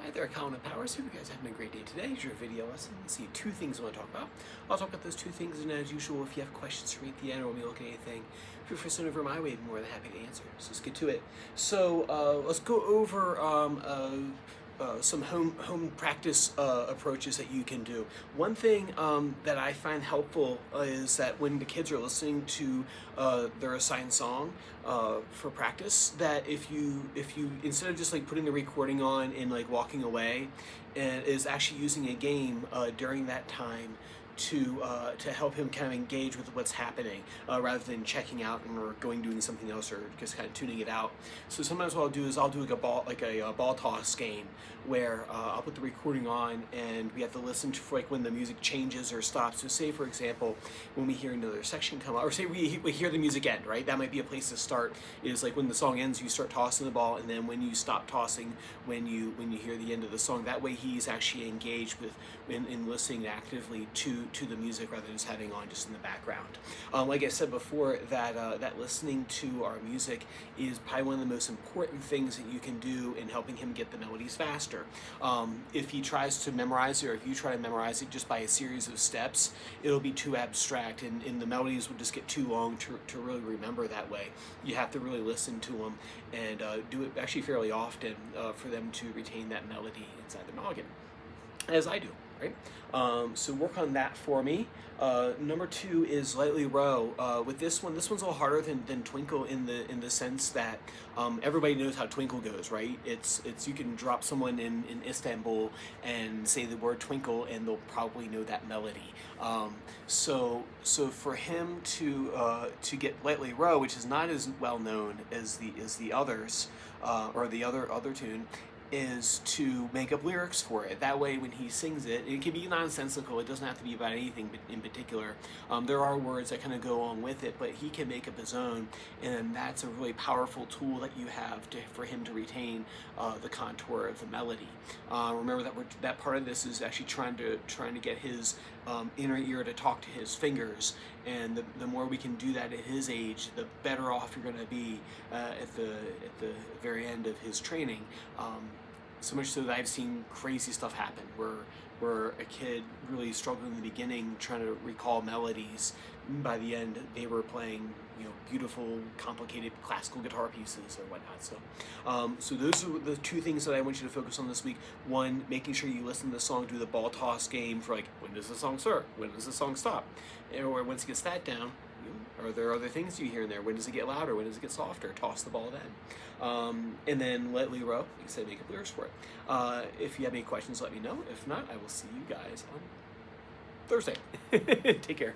Hi there, Colin of Powers. Hope you guys are having a great day today. Here's your video lesson. Let's see, two things I want to talk about. I'll talk about those two things, and as usual, if you have questions for me at the end or want me to look at anything, feel free to send over my way. I'd be more than happy to answer. So let's get to it. So let's go over some home practice approaches that you can do. One thing that I find helpful is that when the kids are listening to their assigned song for practice, that if you instead of just like putting the recording on and like walking away, and is actually using a game during that time to help him kind of engage with what's happening rather than checking out or doing something else or just kind of tuning it out. So sometimes what I'll do is I'll do like a ball toss game where I'll put the recording on and we have to listen to like when the music changes or stops. So say for example when we hear another section come up, or say we hear the music end, right? That might be a place to start. Is like when the song ends, you start tossing the ball, and then when you stop tossing, when you hear the end of the song, that way he's actually engaged with in listening actively to the music rather than just having on just in the background. Like I said before, that listening to our music is probably one of the most important things that you can do in helping him get the melodies faster. If he tries to memorize it, or if you try to memorize it just by a series of steps, it'll be too abstract, and the melodies will just get too long to really remember that way. You have to really listen to them and do it actually fairly often for them to retain that melody inside their noggin, as I do. Right? So work on that for me. Number two is lightly row. With this one's a little harder than Twinkle in the sense that everybody knows how Twinkle goes, right? It's you can drop someone in Istanbul and say the word Twinkle and they'll probably know that melody. So for him to get lightly row, which is not as well known as the others or the other tune, is to make up lyrics for it. That way when he sings it, it can be nonsensical. It doesn't have to be about anything in particular. There are words that kind of go along with it, but he can make up his own, and that's a really powerful tool that you have for him to retain the contour of the melody. Remember that part of this is actually trying to get his inner ear to talk to his fingers, and the more we can do that at his age, the better off you're going to be at the very end of his training. So much so that I've seen crazy stuff happen where a kid really struggled in the beginning trying to recall melodies. By the end, they were playing beautiful, complicated classical guitar pieces or whatnot. So those are the two things that I want you to focus on this week. One, making sure you listen to the song, do the ball toss game for like, when does the song start? When does the song stop? Or once it gets that down, are there other things you hear in there? When does it get louder? When does it get softer? Toss the ball then. And then lightly row, like I said, make up lyrics for it. If you have any questions, let me know. If not, I will see you guys on Thursday. Take care.